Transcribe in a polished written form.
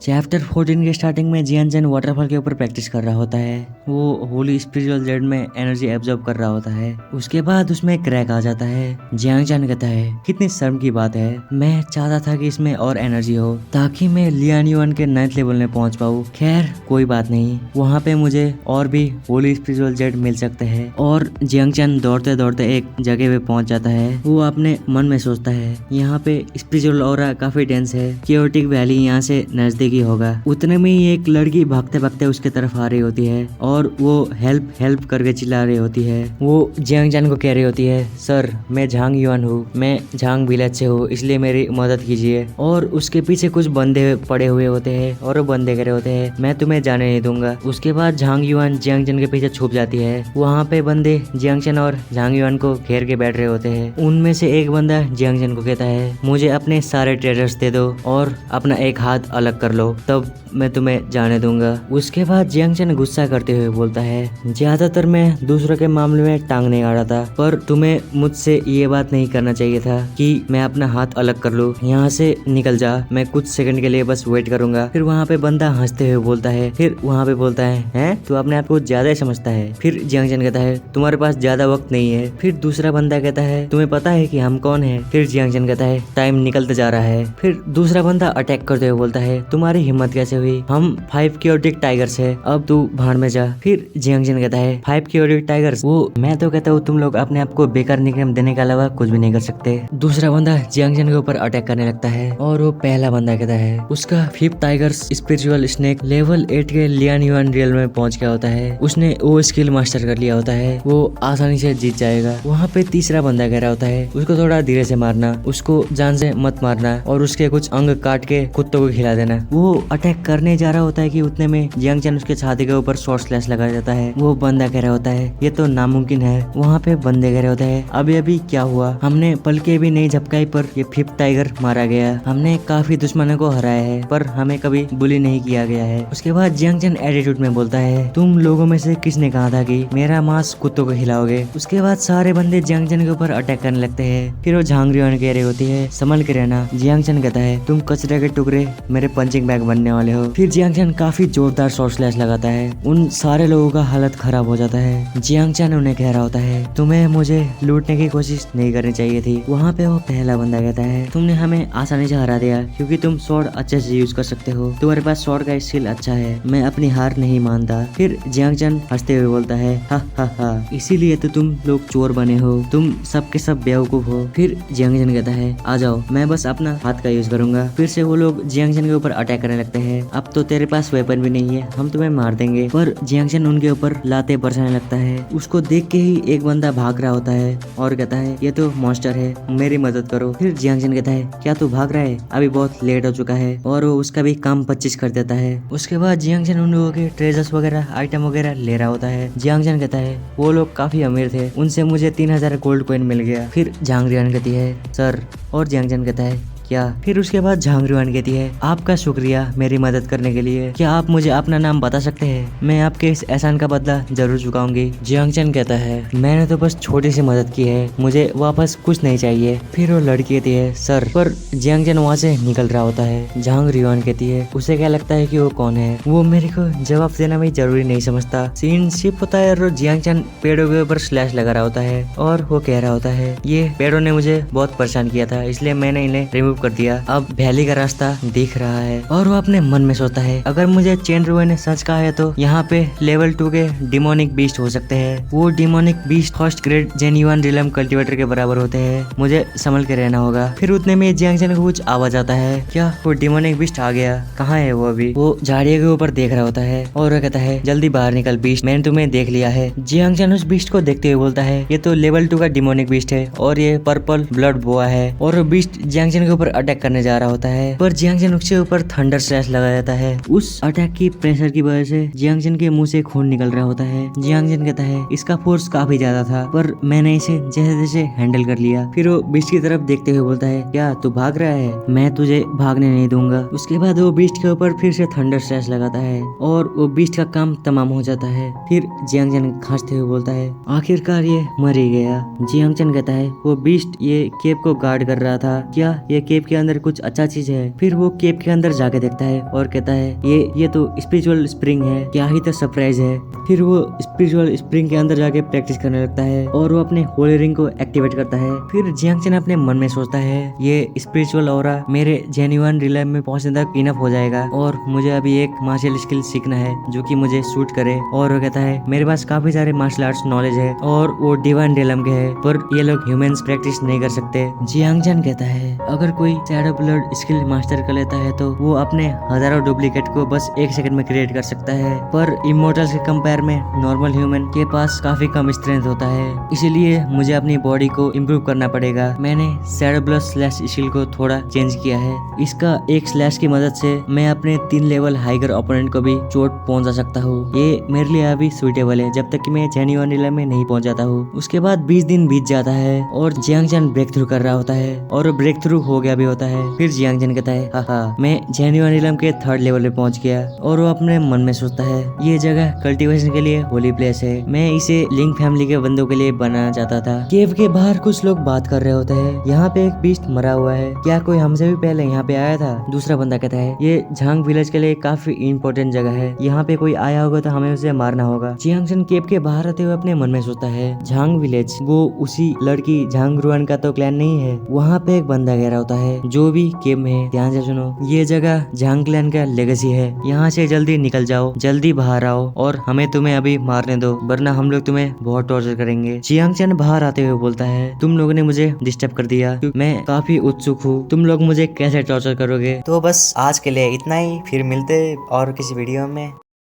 Chapter 14 के starting में जियान चैन waterfall के ऊपर प्रैक्टिस कर रहा होता है। वो होली स्पिरिचुअल जेड में एनर्जी एब्जॉर्ब कर रहा होता है। उसके बाद उसमें एक क्रैक आ जाता है। जियांग चैन कहता है कितनी शर्म की बात है, मैं चाहता था कि इसमें और एनर्जी हो ताकि मैं लियान युआन के 9th लेवल में पहुंच पाऊँ। खैर कोई बात नहीं, वहाँ पे मुझे और भी होली स्पिरिचुअल जेड मिल सकते हैं। और जियांग चैन दौड़ते दौड़ते एक जगह पे पहुंच जाता है। वो अपने मन में सोचता है यहाँ पे स्पिरिचुअल ऑरा काफी डेंस है, केओटिक वैली यहाँ से नजदीकी होगा। उतने में ही एक लड़की भागते भागते उसके तरफ आ रही होती है और वो हेल्प हेल्प करके चिल्ला रही होती है। वो जियांग चैन को कह रही होती है, सर मैं झांग युआन हूँ, मैं झांग विलेज से हूँ, इसलिए मेरी मदद कीजिए। और उसके पीछे कुछ बंदे पड़े हुए होते हैं और वो बंदे कह रहे होते हैं मैं तुम्हें जाने नहीं दूंगा। उसके बाद झांग युआन जियांग चैन के पीछे छुप जाती है। वहाँ पे बंदे जियांग चैन और झांग युआन को घेर के बैठ रहे होते हैं। उनमें से एक बंदा जियांग चैन को कहता है मुझे अपने सारे ट्रेजर्स दे दो और अपना एक हाथ अलग कर लो, तब मैं तुम्हें जाने दूंगा। उसके बाद जियांग चैन गुस्सा करते हुए बोलता है ज्यादातर मैं दूसरों के मामले में टांग नहीं अड़ा था, पर तुम्हें मुझसे ये बात नहीं करना चाहिए था कि मैं अपना हाथ अलग कर लूं। यहाँ से निकल जा, मैं कुछ सेकंड के लिए बस वेट करूंगा। फिर वहाँ पे बंदा हंसते हुए बोलता है, फिर वहाँ पे बोलता है तू अपने आप को ज्यादा समझता है। फिर जियांग चैन कहता है तुम्हारे पास ज्यादा वक्त नहीं है। फिर दूसरा बंदा कहता है तुम्हें पता है कि हम कौन है। फिर जियांग चैन कहता है टाइम निकलते जा रहा है। फिर दूसरा बंदा अटैक करते हुए बोलता है तुम्हारी हिम्मत कैसे हुई, हम 5 केओटिक टाइगर्स है, अब तू भाड़ में जा। फिर जियांग चैन कहता है 5 केओटिक टाइगर्स, वो मैं तो कहता हूँ तुम लोग अपने आप को बेकार निकनेम देने के अलावा कुछ भी नहीं कर सकते। दूसरा बंदा जियांग चैन के ऊपर अटैक करने लगता है और वो पहला बंदा कहता है उसका 5th tigers spiritual snake level 8 के लियान युआन रियल में पहुंच गया होता है। उसने वो स्किल मास्टर कर लिया होता है, वो आसानी से जीत जाएगा। वहाँ पे तीसरा बंदा कह रहा होता है उसको थोड़ा धीरे से मारना, उसको जान से मत मारना और उसके कुछ अंग काट के कुत्तों को खिला देना। वो अटैक करने जा रहा होता है कि उतने में जियांग चैन उसके छाती के ऊपर शॉर्ट स्लैश लगा जाता है। वो बंदा कह रहा होता है ये तो नामुमकिन है। वहाँ पे बंदे कह रहे होते हैं अभी अभी क्या हुआ, हमने पल के भी नहीं झपकाई पर ये 5th टाइगर मारा गया। हमने काफी दुश्मनों को हराया है पर हमें कभी बुली नहीं किया गया है। उसके बाद जियांग चैन एटीट्यूड में बोलता है तुम लोगों में से किसने कहा था कि मेरा मांस कुत्तों को खिलाओगे। उसके बाद सारे बंदे जियांग चैन के ऊपर अटैक करने लगते हैं। फिर वो झांग युआन कह रही होती है संभल के रहना। जियांग चैन कहता है तुम कचरे के टुकड़े मेरे पंचिंग बैग बनने वाले हो। फिर जियांग चैन काफी जोरदार शॉर्ट स्लैश लगाता है, उन सारे लोगों का हालत खराब हो जाता है। जियांग चैन उन्हें कह रहा होता है तुम्हें मुझे लूटने की कोशिश नहीं करनी चाहिए थी। वहाँ पे वो पहला बंदा कहता है तुमने हमें आसानी से हरा दिया क्योंकि तुम स्वॉर्ड अच्छे से यूज कर सकते हो, तुम्हारे पास स्वॉर्ड का स्किल अच्छा है, मैं अपनी हार नहीं मानता। फिर जियांग चैन हंसते हुए बोलता है हा हा हा, इसीलिए तो तुम लोग चोर बने हो, तुम सबके सब बेवकूफ हो। फिर जियांग चैन कहता है आ जाओ, मैं बस अपना हाथ का यूज करूंगा। फिर से वो लोग जियांग चैन के ऊपर अटैक करने लगते हैं। अब तो तेरे पास वेपन भी नहीं है, हम तुम्हें मार देंगे। पर जियांग चैन उनके ऊपर लाते बरसाने लगता है। उसको देख के ही एक बंदा भाग रहा होता है और कहता है ये तो मॉन्स्टर है, मेरी मदद करो। फिर जियांग चैन कहता है क्या तू भाग रहा है, अभी बहुत लेट हो चुका है, और वो उसका भी काम 25 कर देता है। उसके बाद जियांग चैन उन लोगों के ट्रेजर्स वगैरह आइटम वगैरह ले रहा होता है। जियांग चैन कहता है वो लोग काफी अमीर थे, उनसे मुझे 3000 गोल्ड कॉइन मिल गया। फिर झांग युआन कहती है सर, और जियांग चैन कहता है क्या। फिर उसके बाद झांग युआन कहती है आपका शुक्रिया मेरी मदद करने के लिए, क्या आप मुझे अपना नाम बता सकते हैं, मैं आपके इस एहसान का बदला जरूर चुकाऊंगी। जियांग चैन कहता है मैंने तो बस छोटी सी मदद की है, मुझे वापस कुछ नहीं चाहिए। फिर वो लड़की कहती है सर, पर जियांग चैन वहाँ से निकल रहा होता है। झांग युआन कहती है उसे क्या लगता है कि वो कौन है, वो मेरे को जवाब देना भी जरूरी नहीं समझता। सीन शिफ्ट होता है और जियांग चैन पेड़ों के ऊपर स्लैश लगा रहा होता है और वो कह रहा होता है ये पेड़ों ने मुझे बहुत परेशान किया था, इसलिए मैंने इन्हें रिमूव कर दिया, अब वैली का रास्ता दिख रहा है। और वो अपने मन में सोचता है अगर मुझे चेन रुए ने सच कहा है तो यहाँ पे लेवल 2 के डिमोनिक बीस्ट हो सकते हैं। वो demonic beast first grade genuine realm cultivator के बराबर होते हैं, मुझे संभल के रहना होगा। फिर उतने में जियांग चैन को कुछ आवाज आता है, क्या वो डिमोनिक बीस्ट आ गया, कहाँ है वो अभी। वो झाड़ियों के ऊपर देख रहा होता है और वो कहता है जल्दी बाहर निकल बीस्ट, मैंने तुम्हें देख लिया है। जियांग चैन उस बीस्ट को देखते हुए बोलता है ये तो लेवल 2 का डिमोनिक बीस्ट है और ये पर्पल ब्लड बोआ है। और वो बीस्ट जियांग चैन के ऊपर अटैक करने जा रहा होता है, पर जियांग चैन उसके ऊपर थंडर स्लैश लगा जाता है। उस अटैक की प्रेशर की वजह से जियांग चैन के मुंह से खून निकल रहा होता है। जियांग चैन कहता है इसका फोर्स काफी ज्यादा था, पर मैंने इसे जैसे तैसे हैंडल कर लिया। फिर वो बीस्ट की तरफ देखते हुए बोलता है क्या तू भाग रहा है, मैं तुझे भागने नहीं दूंगा। उसके बाद वो बीस्ट के ऊपर फिर से थंडर स्लैश लगाता है और वो बीस्ट का काम तमाम हो जाता है। फिर जियांग चैन खांसते हुए बोलता है आखिरकार ये मर ही गया। जियांग चैन कहता है वो बीस्ट ये केव को गार्ड कर रहा था, क्या ये केव केव के अंदर कुछ अच्छा चीज है। फिर वो केव के अंदर जाके देखता है और कहता है ये तो स्पिरिचुअल स्प्रिंग है, क्या ही तो सरप्राइज है। फिर वो स्पिरिचुअल स्प्रिंग के अंदर जाके प्रैक्टिस करने लगता है और वो अपने होली रिंग को एक्टिवेट करता है। फिर जियांग चैन अपने मन में सोचता है ये स्पिरिचुअल ऑरा मेरे जेन्युइन रियल लाइफ में पहुंचने तक इनफ हो जाएगा और मुझे अभी एक मार्शल स्किल सीखना है जो कि मुझे सूट करे। और वो कहता है मेरे पास काफी सारे मार्शल आर्ट्स नॉलेज है और वो डिवाइन रियलम के है, पर ये लोग ह्यूमंस प्रैक्टिस नहीं कर सकते। जियांग चैन कहता है अगर कोई शैडो ब्लड स्किल मास्टर कर लेता है तो वो अपने हजारों डुप्लीकेट को बस 1 सेकंड में क्रिएट कर सकता है, पर इमोर्टल्स के कंपेयर में नॉर्मल ह्यूमन के पास काफी कम स्ट्रेंथ होता है, इसीलिए मुझे अपनी बॉडी को इम्प्रूव करना पड़ेगा। मैंने शैडो ब्लड स्लैश स्किल को थोड़ा चेंज किया है, इसका एक स्लैश की मदद से मैं अपने 3 लेवल हाइगर ओपोनेंट को भी चोट पहुंचा सकता हूँ। ये मेरे लिए अभी सुइटेबल है जब तक कि मैं जेन्युइन रियल में नहीं पहुंच जाता हूँ। उसके बाद 20 दिन बीत जाता है और जियांग चैन ब्रेक थ्रू कर रहा होता है और ब्रेक थ्रू हो गया भी होता है। फिर जियांग चैन कहता है हाँ मैं जेन्युइन रियल के 3rd लेवल पे पहुंच गया। और वो अपने मन में सोचता है ये जगह कल्टीवेशन के लिए होली प्लेस है, मैं इसे लिंक फैमिली के बंदों के लिए बनाना चाहता था। केव के बाहर कुछ लोग बात कर रहे होते हैं, यहाँ पे एक बीस्ट मरा हुआ है, क्या कोई हमसे भी पहले यहाँ पे आया था? दूसरा बंदा कहता है ये झांग विलेज के लिए काफी इंपॉर्टेंट जगह है, यहाँ पे कोई आया होगा तो हमें उसे मारना होगा। जियांग चैन केव के बाहर आते हुए अपने मन में सोचता है झांग विलेज वो उसी लड़की झांग रुआन का तो क्लैन नहीं है। वहाँ पे एक बंदा कह रहा होता है जो भी केव में है ध्यान से सुनो, ये जगह झांग क्लैन का लेगेसी है, यहाँ से जल्दी निकल जाओ, जल्दी बाहर आओ और हमें तुम्हें अभी मारने दो वरना हम लोग तुम्हें बहुत टॉर्चर करेंगे। जियांग चैन बाहर आते हुए बोलता है तुम लोगों ने मुझे डिस्टर्ब कर दिया, मैं काफी उत्सुक हूँ, तुम लोग मुझे कैसे टॉर्चर करोगे। तो बस आज के लिए इतना ही, फिर मिलते और किसी वीडियो में।